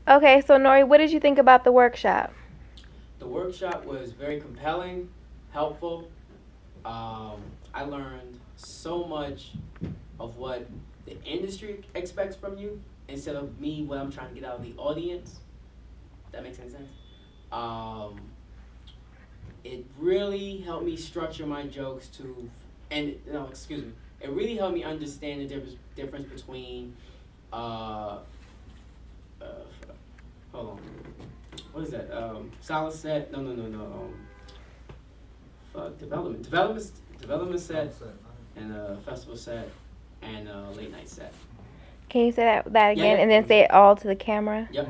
Okay, so Nori, what did you think about the workshop? The workshop was very compelling, helpful. I learned so much of what the industry expects from you instead of me, what I'm trying to get out of the audience. That makes any sense? Um, it really helped me structure my jokes to, and no, excuse me. It really helped me understand the difference between, uh, uh, hold on, what is that? Solid set? No, no, no, no. Development set, and a festival set, and a late night set. Can you say that again, Yeah. and then say it all to the camera? Yep.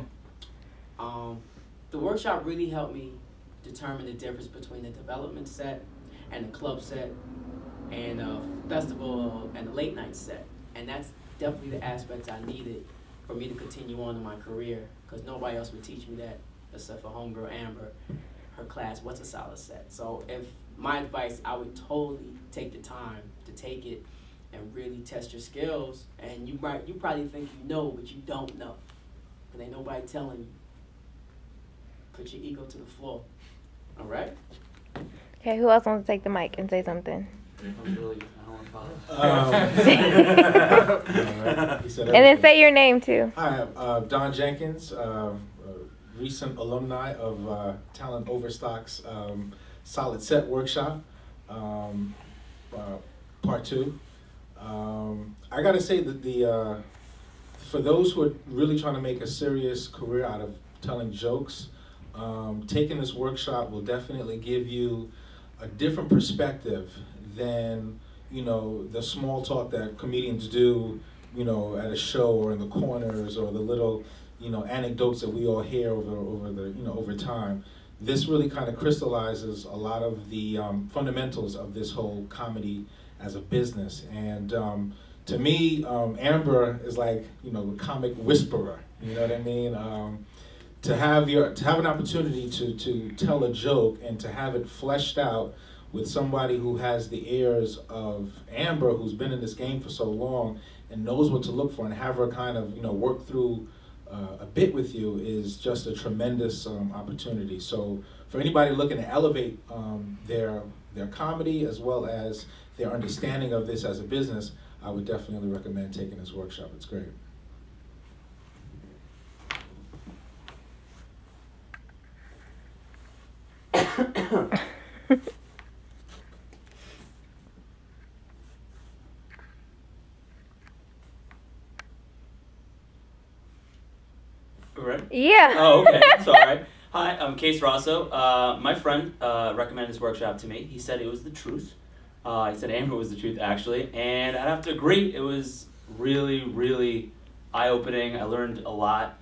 The workshop really helped me determine the difference between the development set and the club set and a festival and a late night set. And that's definitely the aspects I needed for me to continue on in my career, because nobody else would teach me that except for homegirl Amber. Her class, what's a solid set? So if my advice, I would totally take the time to take it and really test your skills. And you probably think you know, but you don't know, because ain't nobody telling you. Put your ego to the floor. All right? Okay, who else wants to take the mic and say something? I don't want to Um, And then say your name too. Hi, Don Jenkins, recent alumni of Talent Overstock's Solid Set Workshop, Part 2. I gotta say that for those who are really trying to make a serious career out of telling jokes, taking this workshop will definitely give you a different perspective than, you know, the small talk that comedians do, you know, at a show or in the corners, or the little, you know, anecdotes that we all hear over time. This really kind of crystallizes a lot of the fundamentals of this whole comedy as a business. And to me, Amber is like, you know, a comic whisperer. You know what I mean? To have an opportunity to tell a joke and to have it fleshed out with somebody who has the ears of Amber, who's been in this game for so long and knows what to look for, and have her kind of, you know, work through a bit with you, is just a tremendous opportunity. So for anybody looking to elevate their comedy as well as their understanding of this as a business, I would definitely recommend taking this workshop. It's great. Ready? Yeah. Oh, okay. Sorry. Hi, I'm Case Rosso. My friend recommended this workshop to me. He said it was the truth. He said Amber was the truth, actually. And I'd have to agree. It was really, really eye-opening. I learned a lot.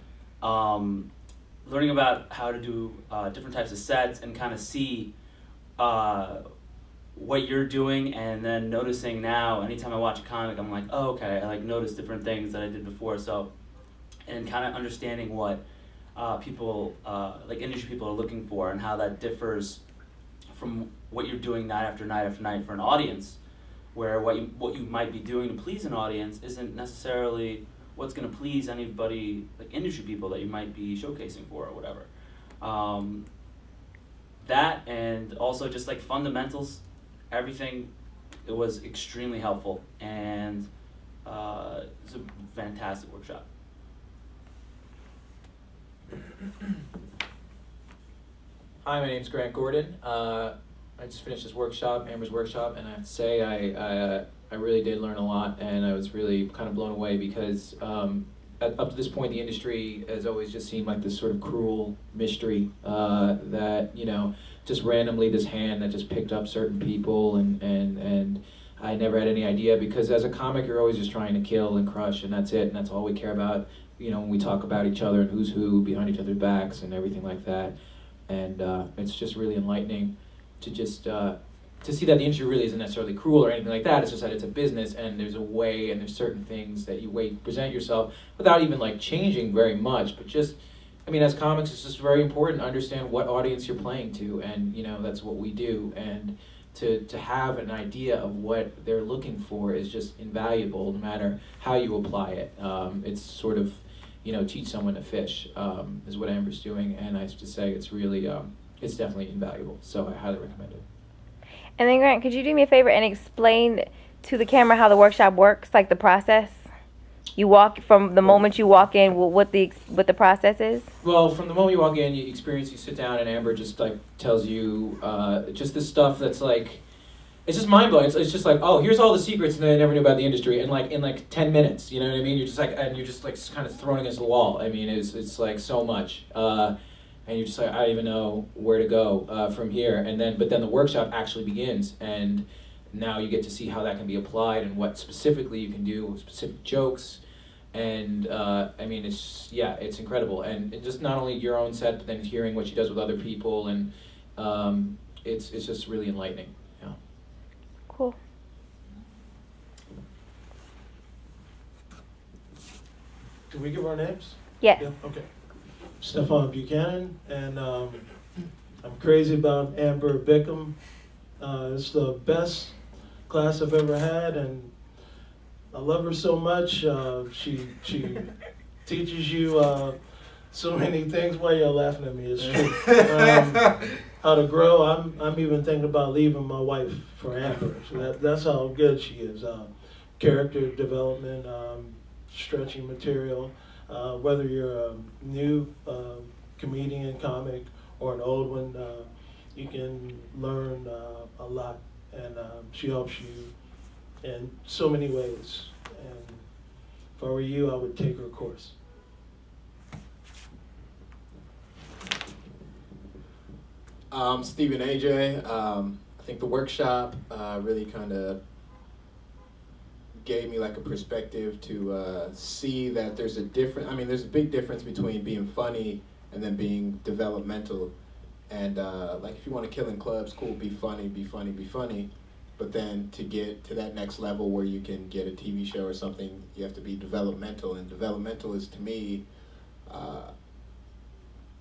Learning about how to do different types of sets and kind of see what you're doing, and then noticing now, anytime I watch a comic, I'm like, oh, okay, I like notice different things that I did before. So, and kind of understanding what people, like industry people, are looking for, and how that differs from what you're doing night after night after night for an audience, where what you might be doing to please an audience isn't necessarily what's going to please anybody, like industry people that you might be showcasing for or whatever. That, and also just like fundamentals, everything, it was extremely helpful, and it's a fantastic workshop. Hi, my name's Grant Gordon. I just finished this workshop, Amber's workshop, and I have to say I really did learn a lot, and I was really kind of blown away because up to this point the industry has always just seemed like this sort of cruel mystery that, you know, just randomly this hand that just picked up certain people, and I never had any idea, because as a comic you're always just trying to kill and crush, and that's it, and that's all we care about, you know, when we talk about each other and who's who behind each other's backs and everything like that. And it's just really enlightening to just to see that the industry really isn't necessarily cruel or anything like that. It's just that it's a business, and there's a way, and there's certain things that you present yourself without even like changing very much, but just, I mean, as comics, it's just very important to understand what audience you're playing to, and, you know, that's what we do. And to have an idea of what they're looking for is just invaluable, no matter how you apply it. It's sort of, teach someone to fish, is what Amber's doing, and I have to say it's really, it's definitely invaluable, so I highly recommend it. And then Grant, could you do me a favor and explain to the camera how the workshop works, like the process? You walk from the moment you walk in, what the process is. Well, from the moment you walk in, you sit down, and Amber just like tells you just this stuff that's like, it's just mind blowing. It's just like, oh, here's all the secrets that I never knew about the industry, and like in like 10 minutes, you know what I mean? You're just like, and you're just like kind of thrown against the wall. I mean, it's like so much, and you're just like, I don't even know where to go from here. And then, but then the workshop actually begins, and now you get to see how that can be applied and what specifically you can do with specific jokes. And I mean, it's incredible, and just not only your own set, but then hearing what she does with other people, and it's just really enlightening. Yeah. Cool. Can we give our names? Yes. Yeah. Okay. Stefan Buchanan, and I'm crazy about Amber Bickham. It's the best class I've ever had, and I love her so much. She teaches you so many things. Why y'all laughing at me? It's true. How to grow. I'm even thinking about leaving my wife for Amber. So that's how good she is. Character development, stretching material. Whether you're a new comedian, comic, or an old one, you can learn a lot, and she helps you in so many ways. And if I were you, I would take her course. Stephen AJ. I think the workshop really kind of gave me like a perspective to see that there's a big difference between being funny and then being developmental. And like if you want to kill in clubs, cool, be funny, be funny, be funny. But then to get to that next level where you can get a TV show or something, you have to be developmental. And developmental is, to me,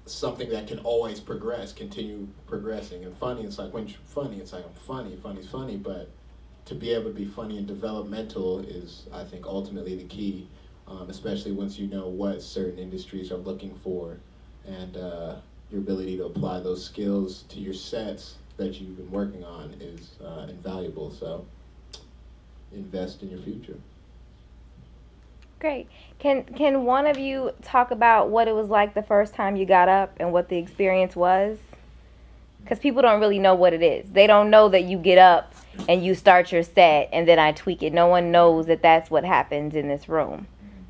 something that can always progress, continue progressing. And funny, it's like when you're funny, it's like I'm funny, funny's funny. But to be able to be funny and developmental is, I think, ultimately the key, especially once you know what certain industries are looking for, and your ability to apply those skills to your sets that you've been working on is invaluable. So invest in your future. Great. Can one of you talk about what it was like the first time you got up and what the experience was? Because people don't really know what it is. They don't know that you get up and you start your set and then I tweak it. No one knows that that's what happens in this room.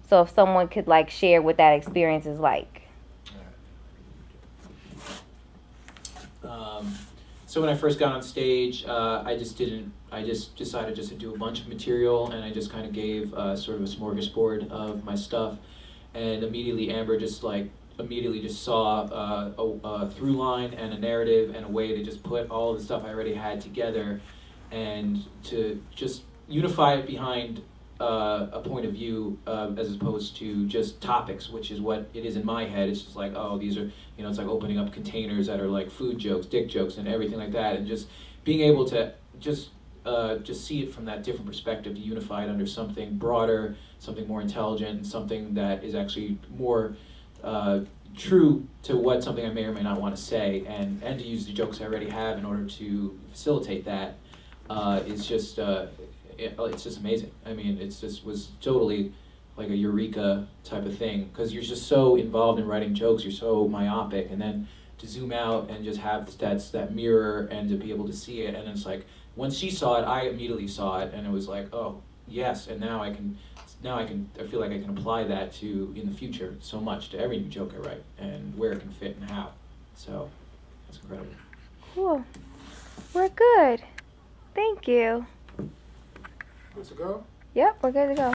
So if someone could like share what that experience is like. So when I first got on stage, I just decided just to do a bunch of material, and I just kind of gave sort of a smorgasbord of my stuff, and immediately Amber just saw a through line and a narrative and a way to just put all the stuff I already had together, and to just unify it behind a point of view as opposed to just topics, which is what it is in my head. It's just like, oh, these are, it's like opening up containers that are like food jokes, dick jokes, and everything like that, and just being able to just see it from that different perspective, to unify it under something broader, something more intelligent, and something that is actually more true to what something I may or may not want to say, and to use the jokes I already have in order to facilitate that is just it's just amazing. I mean, was totally like a eureka type of thing, because you're just so involved in writing jokes, you're so myopic, and then to zoom out and just have that mirror and to be able to see it, and it's like, once she saw it, I immediately saw it, and it was like, oh, yes, and now I feel like I can apply that to, in the future, so much to every new joke I write, and where it can fit and how. So, that's incredible. Cool. We're good. Thank you. Good to go? Yep, we're good to go.